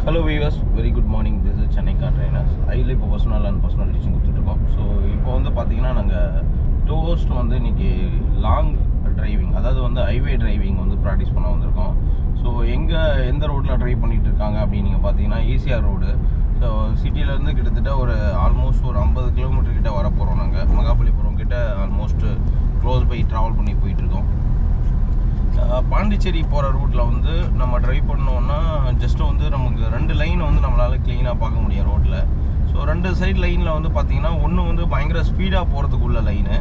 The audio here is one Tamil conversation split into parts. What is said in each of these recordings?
Hello viewers, very good morning. This is Chennai car trainers. Highly personal and personal teaching கொடுத்துட்ருக்கோம். ஸோ இப்போ வந்து பார்த்தீங்கன்னா நாங்கள் டூர்ஸ்ட் வந்து இன்றைக்கி லாங் டிரைவிங், அதாவது வந்து ஹைவே டிரைவிங் வந்து ப்ராக்டிஸ் பண்ண வந்திருக்கோம். ஸோ எந்த ரோட்டில் ட்ரைவ் பண்ணிகிட்டு இருக்காங்க அப்படின்னு நீங்கள் பார்த்தீங்கன்னா ஈசிஆர் ரோடு. ஸோ சிட்டியிலேருந்து கிட்டத்தட்ட ஆல்மோஸ்ட் ஒரு 50 கிலோமீட்டர் கிட்ட வர போகிறோம். நாங்கள் மகாபலிபுரம் கிட்ட ஆல்மோஸ்ட் க்ளோஸ் பை ட்ராவல் பண்ணி போயிட்டுருக்கோம். பாண்டிச்சேரி போகிற ரூட்டில் வந்து நம்ம ட்ரைவ் பண்ணோன்னா ஜஸ்ட்டு வந்து நமக்கு 2 லைனை வந்து நம்மளால் க்ளீனாக பார்க்க முடியும் ரோட்டில். ஸோ 2 சைட் லைனில் வந்து பார்த்திங்கன்னா ஒன்று வந்து பயங்கர ஸ்பீடாக போகிறதுக்குள்ள லைனு,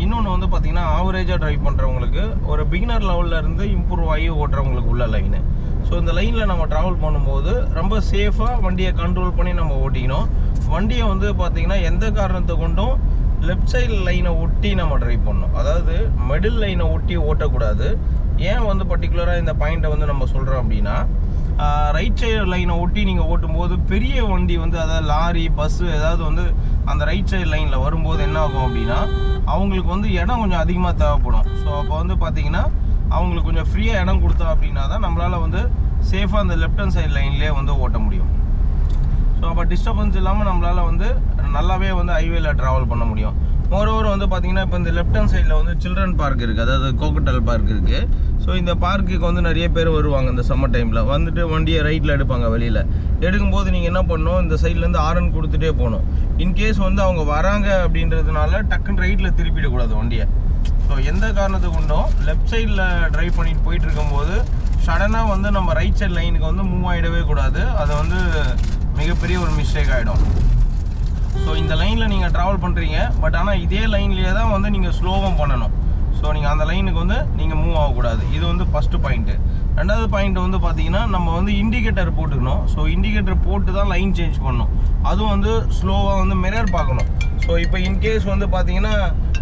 இன்னொன்று வந்து பார்த்திங்கன்னா ஆவரேஜாக ட்ரைவ் பண்ணுறவங்களுக்கு ஒரு பிகினர் லெவலில் இருந்து இம்ப்ரூவ் ஆகி ஓட்டுறவங்களுக்கு உள்ள லைனு. ஸோ இந்த லைனில் நம்ம ட்ராவல் பண்ணும்போது ரொம்ப சேஃபாக வண்டியை கண்ட்ரோல் பண்ணி நம்ம ஓட்டிக்கணும். வண்டியை வந்து பார்த்திங்கன்னா எந்த காரணத்தை கொண்டும் லெஃப்ட் சைடு லைனை ஒட்டி நம்ம ட்ரைவ் பண்ணணும், அதாவது மிடில் லைனை ஒட்டி ஓட்டக்கூடாது. ஏன் வந்து பர்டிகுலராக இந்த பாயிண்ட்டை வந்து நம்ம சொல்கிறோம் அப்படின்னா, ரைட் சைடு லைனை ஒட்டி நீங்கள் ஓட்டும்போது பெரிய வண்டி வந்து, அதாவது லாரி பஸ்ஸு ஏதாவது வந்து அந்த ரைட் சைடு லைனில் வரும்போது என்ன ஆகும் அப்படின்னா, அவங்களுக்கு வந்து இடம் கொஞ்சம் அதிகமாக தேவைப்படும். ஸோ அப்போ வந்து பார்த்திங்கன்னா அவங்களுக்கு கொஞ்சம் ஃப்ரீயாக இடம் கொடுத்தோம் அப்படின்னா தான் நம்மளால் வந்து சேஃபாக அந்த லெஃப்ட் ஹேண்ட் சைடு லைன்லேயே வந்து ஓட்ட முடியும். ஸோ அப்போ டிஸ்டர்பன்ஸ் இல்லாமல் நம்மளால் வந்து நல்லாவே வந்து ஹைவேல ட்ராவல் பண்ண முடியும். மோரோவர் வந்து பார்த்திங்கன்னா இப்போ இந்த லெஃப்ட் ஹேண்ட் சைடில் வந்து சில்ட்ரன் பார்க் இருக்குது, அதாவது கோகட்டல் பார்க் இருக்குது. ஸோ இந்த பார்க்குக்கு வந்து நிறைய பேர் வருவாங்க இந்த சம்மர் டைமில், வந்துட்டு வண்டியை ரைட்டில் எடுப்பாங்க. வெளியில் எடுக்கும்போது நீங்கள் என்ன பண்ணணும், இந்த சைட்லேருந்து ஆரன் கொடுத்துட்டே போகணும். இன்கேஸ் வந்து அவங்க வராங்க அப்படின்றதுனால டக்குன்னு ரைட்டில் திருப்பிடக்கூடாது வண்டியை. ஸோ எந்த காரணத்துக்கு கொண்டும் லெஃப்ட் சைடில் ட்ரைவ் பண்ணிட்டு போயிட்டு இருக்கும்போது சடனாக வந்து நம்ம ரைட் சைட் லைனுக்கு வந்து மூவ் ஆகிடவே கூடாது. அது வந்து மிகப்பெரிய ஒரு மிஸ்டேக் ஆகிடும். ஸோ இந்த லைனில் நீங்கள் ட்ராவல் பண்ணுறீங்க, பட் ஆனால் இதே லைன்லேயே தான் வந்து நீங்கள் ஸ்லோவும் பண்ணணும். ஸோ நீங்கள் அந்த லைனுக்கு வந்து நீங்கள் மூவ் ஆகக்கூடாது. இது வந்து ஃபஸ்ட்டு பாயிண்ட்டு. ரெண்டாவது பாயிண்ட் வந்து பார்த்தீங்கன்னா நம்ம வந்து இண்டிகேட்டர் போட்டுக்கணும். ஸோ இண்டிகேட்டர் போட்டு தான் லைன் சேஞ்ச் பண்ணணும். அதுவும் வந்து ஸ்லோவாக வந்து மிரர் பார்க்கணும். ஸோ இப்போ இன்கேஸ் வந்து பார்த்தீங்கன்னா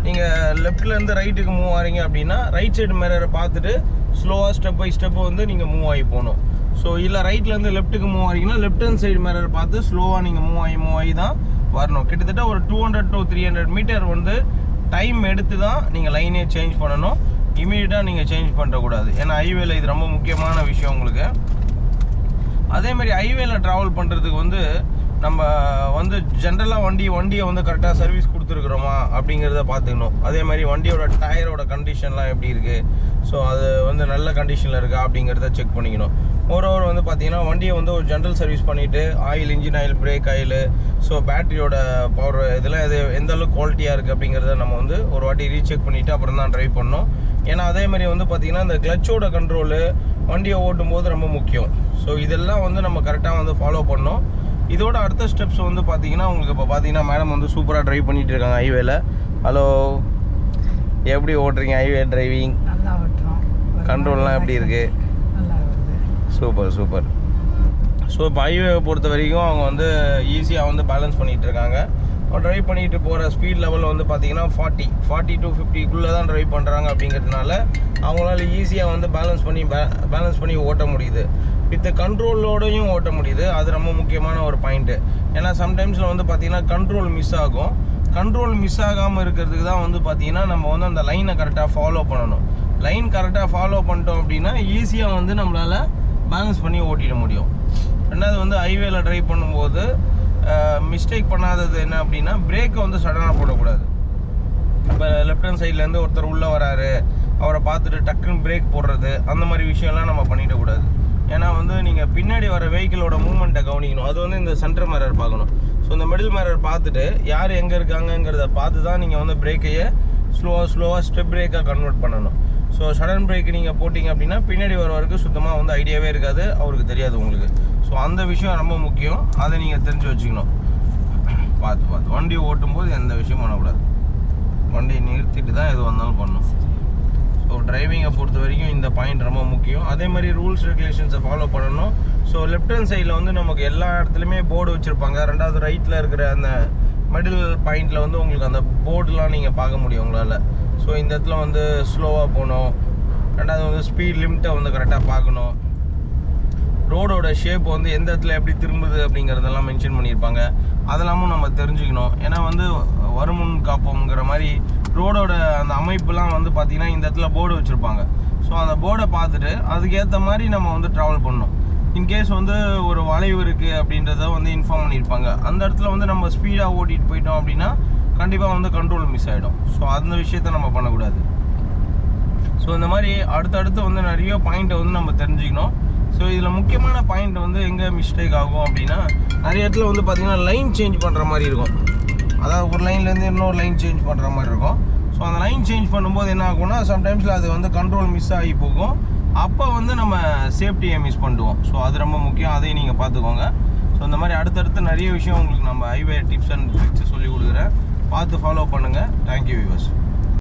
நீங்கள் லெஃப்ட்லேருந்து ரைட்டுக்கு மூவ் ஆகிறீங்க அப்படின்னா ரைட் சைடு மிரரை பார்த்துட்டு ஸ்லோவாக ஸ்டெப் பை ஸ்டெப்பு வந்து நீங்கள் மூவ் ஆகி போகணும். ஸோ இல்லை ரைட்லேருந்து லெஃப்ட்டுக்கு மூவ் ஆகிங்கன்னா லெஃப்ட் ஹேண்ட் சைடு மிரர் பார்த்து ஸ்லோவாக நீங்கள் மூவ் ஆகி தான் வரணும். கிட்டத்தட்ட ஒரு 200 to 300 மீட்டர் வந்து டைம் எடுத்து தான் நீங்கள் லைனே சேஞ்ச் பண்ணணும். இமீடியட்டாக நீங்கள் சேஞ்ச் பண்ணக்கூடாது. ஏன்னா ஹைவேல இது ரொம்ப முக்கியமான விஷயம் உங்களுக்கு. அதேமாதிரி ஹைவேல ட்ராவல் பண்ணுறதுக்கு வந்து நம்ம வந்து ஜென்ரலாக வண்டியை வந்து கரெக்டாக சர்வீஸ் கொடுத்துருக்குறோமா அப்படிங்கிறத பார்த்துக்கணும். அதே மாதிரி வண்டியோட டயரோட கண்டிஷன்லாம் எப்படி இருக்குது, ஸோ அது வந்து நல்ல கண்டிஷனில் இருக்கா அப்படிங்கிறத செக் பண்ணிக்கணும். மோரோவர் வந்து பார்த்திங்கன்னா வண்டியை வந்து ஒரு ஜென்ரல் சர்வீஸ் பண்ணிவிட்டு oil, engine oil, brake oil, so பேட்டரியோட பவர் இதெல்லாம் எந்த அளவுக்கு குவாலிட்டியாக இருக்குது அப்படிங்கிறத நம்ம வந்து ஒரு வாட்டி ரீசெக் பண்ணிவிட்டு அப்புறம் தான் ட்ரைவ் பண்ணணும். ஏன்னா அதே மாதிரி வந்து பார்த்திங்கன்னா இந்த கிளச்சோட கண்ட்ரோலு வண்டியை ஓட்டும் போது ரொம்ப முக்கியம். ஸோ இதெல்லாம் வந்து நம்ம கரெக்டாக வந்து ஃபாலோ பண்ணணும். இதோட அடுத்த ஸ்டெப்ஸ் வந்து பார்த்தீங்கன்னா உங்களுக்கு இப்போ பார்த்தீங்கன்னா மேடம் வந்து சூப்பராக ட்ரைவ் பண்ணிகிட்டு இருக்காங்க ஹைவேல. ஹலோ, எப்படி ஓட்டுறீங்க ஹைவே டிரைவிங்? நல்லா ஓட்டுறோம். கண்ட்ரோல்லாம் எப்படி இருக்குது? நல்லா வருது. சூப்பர். ஸோ இப்போ ஹைவேவை பொறுத்த வரைக்கும் அவங்க வந்து ஈஸியாக வந்து பேலன்ஸ் பண்ணிகிட்டு இருக்காங்க. ட்ரைவ் பண்ணிட்டு போகிற ஸ்பீட் லெவல் வந்து பார்த்தீங்கன்னா 40 to 50க்குள்ளே தான் ட்ரைவ் பண்ணுறாங்க. அப்படிங்கிறதுனால அவங்களால ஈஸியாக வந்து பேலன்ஸ் பண்ணி ஓட்ட முடியுது. வித் கண்ட்ரோலோடையும் ஓட்ட முடியுது. அது ரொம்ப முக்கியமான ஒரு பாயிண்ட்டு. ஏன்னா சம்டைம்ஸில் வந்து பார்த்திங்கன்னா கண்ட்ரோல் மிஸ் ஆகும். கண்ட்ரோல் மிஸ் ஆகாமல் இருக்கிறதுக்கு தான் வந்து பார்த்திங்கன்னா நம்ம வந்து அந்த லைனை கரெக்டாக ஃபாலோ பண்ணணும். லைன் கரெக்டாக ஃபாலோ பண்ணிட்டோம் அப்படின்னா ஈஸியாக வந்து நம்மளால் பேலன்ஸ் பண்ணி ஓட்டிட முடியும். ரெண்டாவது வந்து ஹைவேல ட்ரைவ் பண்ணும்போது மிஸ்டேக் பண்ணாதது என்ன அப்படின்னா, பிரேக்கை வந்து சடனாக போடக்கூடாது. இப்போ லெஃப்ட் ஹேண்ட் சைட்லேருந்து ஒருத்தர் உள்ளே வராரு, அவரை பார்த்துட்டு டக்குன்னு பிரேக் போடுறது, அந்த மாதிரி விஷயம்லாம் நம்ம பண்ணிடக்கூடாது. ஏன்னா வந்து நீங்கள் பின்னாடி வர வெஹிக்கிளோட மூவ்மெண்ட்டை கவனிக்கணும். அது வந்து இந்த சென்டர் மிரர் பார்க்கணும். ஸோ இந்த மிடில் மிரர் பார்த்துட்டு யார் எங்கே இருக்காங்கங்கிறத பார்த்து தான் நீங்கள் வந்து பிரேக்கையை ஸ்லோவாக ஸ்டெப் பிரேக்காக கன்வெர்ட் பண்ணணும். ஸோ சடன் பிரேக் நீங்கள் போட்டிங்க அப்படின்னா பின்னாடி வரவருக்கு சுத்தமாக வந்து ஐடியாவே இருக்காது, அவருக்கு தெரியாது உங்களுக்கு. ஸோ அந்த விஷயம் ரொம்ப முக்கியம். அதை நீங்கள் தெரிஞ்சு வச்சுக்கணும். பார்த்து வண்டி ஓட்டும்போது எந்த விஷயமும் பண்ணக்கூடாது. வண்டியை நிறுத்திட்டு தான் எது வந்தாலும் பண்ணணும். ஸோ டிரைவிங்கை பொறுத்த வரைக்கும் இந்த பாயிண்ட் ரொம்ப முக்கியம். அதே மாதிரி ரூல்ஸ் ரெகுலேஷன்ஸை ஃபாலோ பண்ணணும். ஸோ லெஃப்ட் ஹேண்ட் சைடில் வந்து நமக்கு எல்லா இடத்துலையுமே போர்டு வச்சுருப்பாங்க. ரெண்டாவது ரைட்டில் இருக்கிற அந்த மிடில் பாயிண்டில் வந்து உங்களுக்கு அந்த போர்டுலாம் நீங்கள் பார்க்க முடியும் உங்களால். ஸோ இந்த இடத்துல வந்து ஸ்லோவாக போகணும். ரெண்டாவது வந்து ஸ்பீட் லிமிட்டை வந்து கரெக்டாக பார்க்கணும். ரோடோட ஷேப் வந்து எந்த இடத்துல எப்படி திரும்புது அப்படிங்கிறதெல்லாம் மென்ஷன் பண்ணியிருப்பாங்க. அதெல்லாமும் நம்ம தெரிஞ்சுக்கணும். ஏன்னா வந்து வருமுன் காப்போங்கிற மாதிரி ரோடோட அந்த அமைப்புலாம் வந்து பார்த்திங்கன்னா இந்த இடத்துல போர்டு வச்சுருப்பாங்க. ஸோ அந்த போர்டை பார்த்துட்டு அதுக்கேற்ற மாதிரி நம்ம வந்து ட்ராவல் பண்ணணும். இன்கேஸ் வந்து ஒரு வளைவு இருக்குது அப்படின்றத வந்து இன்ஃபார்ம் பண்ணியிருப்பாங்க. அந்த இடத்துல வந்து நம்ம ஸ்பீடாக ஓட்டிகிட்டு போயிட்டோம் அப்படின்னா கண்டிப்பாக வந்து கண்ட்ரோல் மிஸ் ஆகிடும். ஸோ அந்த விஷயத்த நம்ம பண்ணக்கூடாது. ஸோ இந்த மாதிரி அடுத்தடுத்து வந்து நிறைய பாயிண்ட்டை வந்து நம்ம தெரிஞ்சுக்கணும். ஸோ இதில் முக்கியமான பாயிண்ட் வந்து எங்கே மிஸ்டேக் ஆகும் அப்படின்னா, நிறைய இடத்துல வந்து பார்த்திங்கன்னா லைன் சேஞ்ச் பண்ணுற மாதிரி இருக்கும். அதாவது ஒரு லைன்லேருந்து இன்னொரு லைன் சேஞ்ச் பண்ணுற மாதிரி இருக்கும். ஸோ அந்த லைன் சேஞ்ச் பண்ணும்போது என்ன ஆகும்னா, சம்டைம்ஸில் அது வந்து கண்ட்ரோல் மிஸ் ஆகி போகும். அப்போ வந்து நம்ம சேஃப்டியை மிஸ் பண்ணுவோம். ஸோ அது ரொம்ப முக்கியம். அதையும் நீங்கள் பார்த்துக்கோங்க. ஸோ இந்த மாதிரி அடுத்தடுத்து நிறைய விஷயம் உங்களுக்கு நம்ம ஹைவே டிப்ஸ் அண்ட் ட்ரிக்ஸ் சொல்லி கொடுக்குறேன். பார்த்து ஃபாலோ பண்ணுங்கள். Thank you viewers.